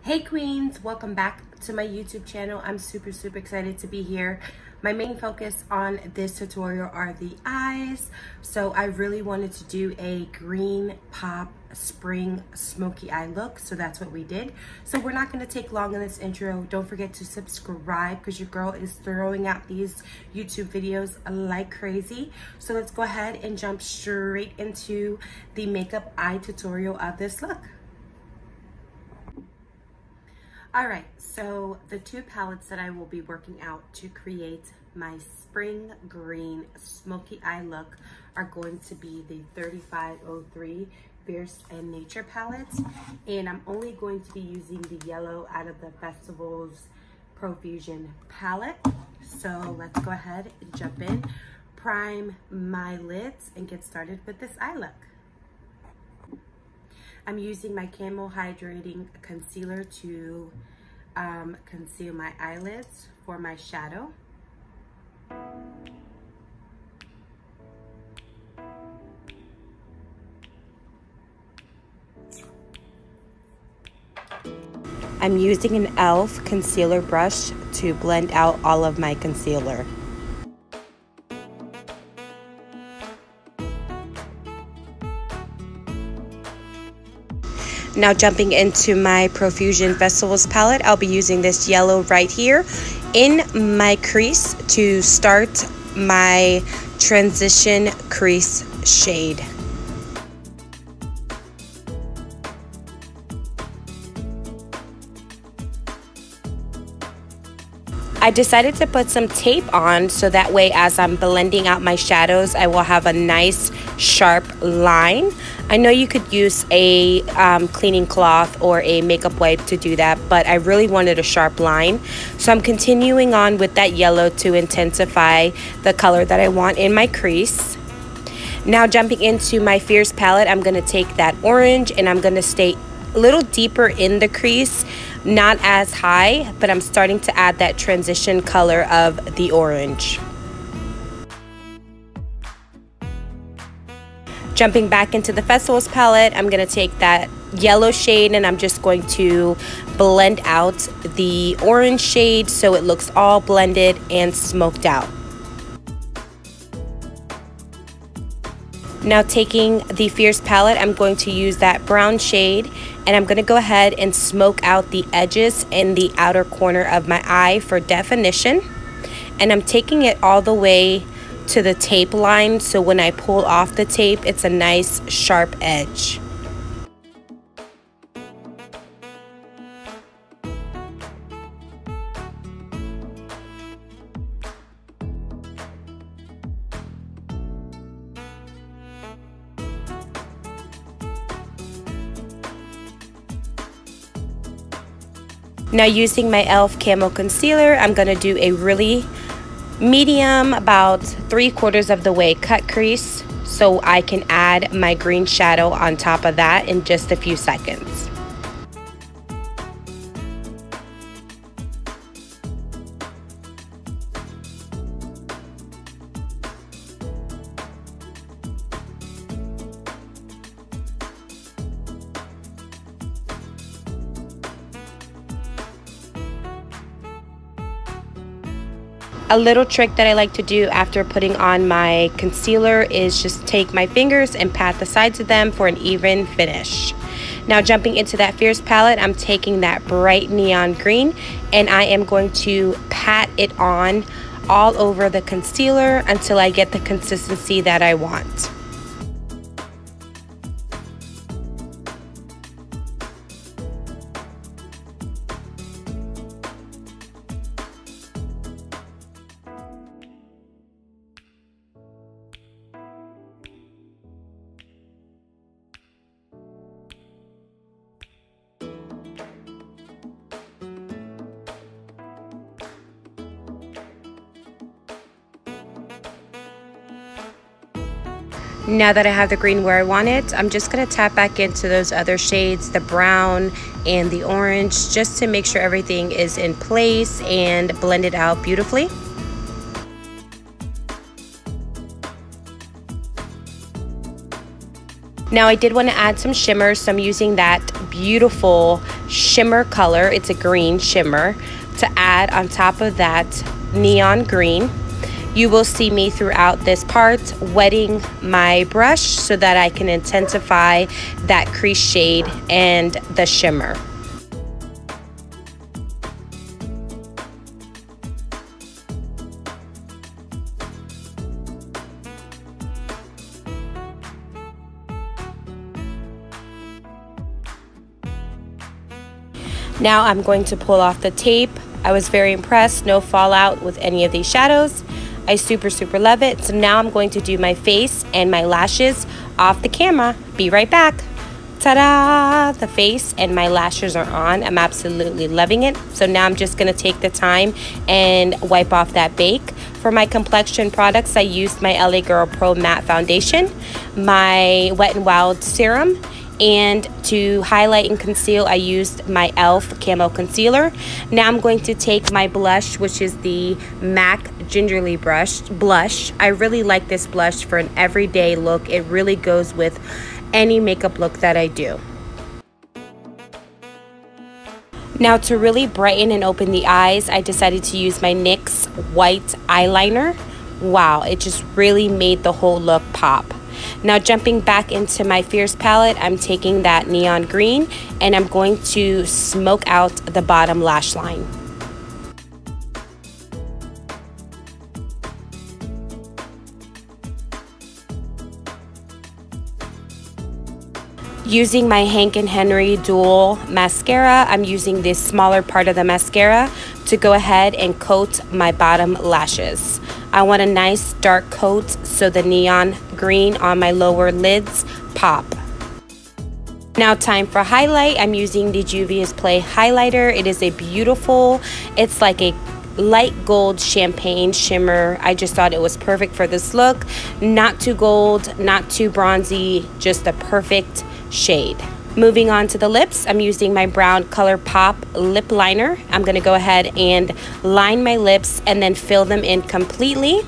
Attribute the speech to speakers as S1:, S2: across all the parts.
S1: Hey queens, welcome back to my YouTube channel. I'm super excited to be here. My main focus on this tutorial are the eyes. So I really wanted to do a green pop spring smoky eye look. So that's what we did. So we're not going to take long in this intro. Don't forget to subscribe because your girl is throwing out these YouTube videos like crazy. So let's go ahead and jump straight into the makeup eye tutorial of this look. All right, so the two palettes that I will be working out to create my spring green smoky eye look are going to be the 3503 Fierce and Nature palette. And I'm only going to be using the yellow out of the Festival's Profusion palette. So let's go ahead and jump in, prime my lids, and get started with this eye look. I'm using my Camo Hydrating Concealer to conceal my eyelids for my shadow. I'm using an e.l.f. concealer brush to blend out all of my concealer. Now jumping into my Profusion Festivals palette, I'll be using this yellow right here in my crease to start my transition crease shade. I decided to put some tape on so that way as I'm blending out my shadows, I will have a nice sharp line. I know you could use a cleaning cloth or a makeup wipe to do that, but I really wanted a sharp line. So I'm continuing on with that yellow to intensify the color that I want in my crease. Now jumping into my Fierce palette, I'm going to take that orange and I'm going to stay a little deeper in the crease, not as high, but I'm starting to add that transition color of the orange. Jumping back into the Festivals palette, I'm going to take that yellow shade and I'm just going to blend out the orange shade so it looks all blended and smoked out. Now taking the Fierce palette, I'm going to use that brown shade and I'm going to go ahead and smoke out the edges and the outer corner of my eye for definition. And I'm taking it all the way to the tape line so when I pull off the tape, it's a nice sharp edge. Now using my e.l.f. Camo Concealer, I'm going to do a really medium, about 3/4 of the way cut crease so I can add my green shadow on top of that in just a few seconds. A little trick that I like to do after putting on my concealer is just take my fingers and pat the sides of them for an even finish. Now jumping into that Fierce palette, I'm taking that bright neon green and I am going to pat it on all over the concealer until I get the consistency that I want. Now that I have the green where I want it, I'm just going to tap back into those other shades, the brown and the orange, just to make sure everything is in place and blend it out beautifully. Now I did want to add some shimmer, so I'm using that beautiful shimmer color. It's a green shimmer to add on top of that neon green. You will see me throughout this part wetting my brush so that I can intensify that crease shade and the shimmer. Now I'm going to pull off the tape. I was very impressed, no fallout with any of these shadows. I super love it. So now I'm going to do my face and my lashes off the camera. Be right back. Ta-da! The face and my lashes are on. I'm absolutely loving it. So now I'm just gonna take the time and wipe off that bake. For my complexion products, I used my LA Girl Pro Matte Foundation, my Wet n Wild Serum, and to highlight and conceal, I used my e.l.f. Camo Concealer. Now I'm going to take my blush, which is the MAC Gingerly Blush. I really like this blush for an everyday look. It really goes with any makeup look that I do. Now to really brighten and open the eyes, I decided to use my NYX white eyeliner. Wow, it just really made the whole look pop. Now jumping back into my Fierce palette, I'm taking that neon green and I'm going to smoke out the bottom lash line. Using my Hank & Henry Dual Mascara, I'm using this smaller part of the mascara to go ahead and coat my bottom lashes. I want a nice dark coat so the neon green on my lower lids pop. Now time for highlight. I'm using the Juvia's Play highlighter. It is a beautiful, it's like a light gold champagne shimmer. I just thought it was perfect for this look. Not too gold, not too bronzy, just the perfect shade. Moving on to the lips, I'm using my Brown ColourPop lip liner. I'm going to go ahead and line my lips and then fill them in completely.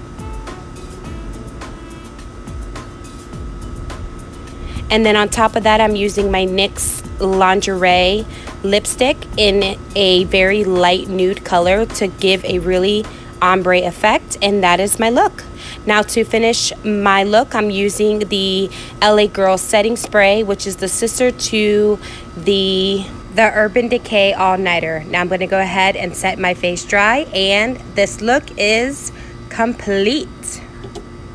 S1: And then on top of that, I'm using my NYX Lingerie lipstick in a very light nude color to give a really ombre effect, and that is my look. Now to finish my look, I'm using the LA Girl Setting Spray, which is the sister to the Urban Decay All Nighter. Now I'm going to go ahead and set my face dry, and this look is complete.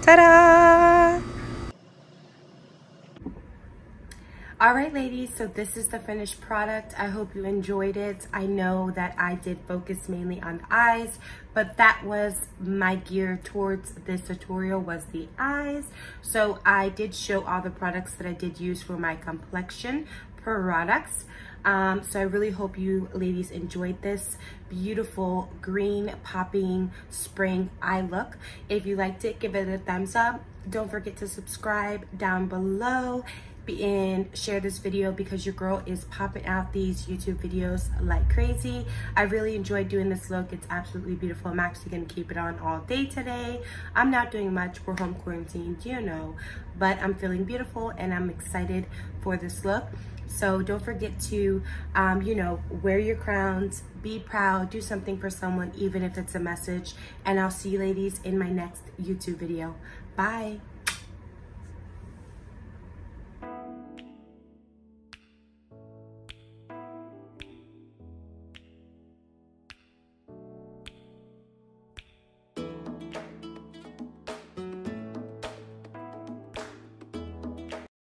S1: Ta-da! Alright ladies, so this is the finished product. I hope you enjoyed it. I know that I did focus mainly on the eyes, but that was my gear towards this tutorial, was the eyes. So I did show all the products that I did use for my complexion products. So I really hope you ladies enjoyed this beautiful green popping spring eye look. If you liked it, give it a thumbs up. Don't forget to subscribe down below and share this video because your girl is popping out these YouTube videos like crazy. I really enjoyed doing this look. It's absolutely beautiful. I'm actually going to keep it on all day today. I'm not doing much. We're home quarantined, you know, but I'm feeling beautiful and I'm excited for this look. So don't forget to, you know, wear your crowns, be proud, do something for someone, even if it's a message. And I'll see you ladies in my next YouTube video. Bye.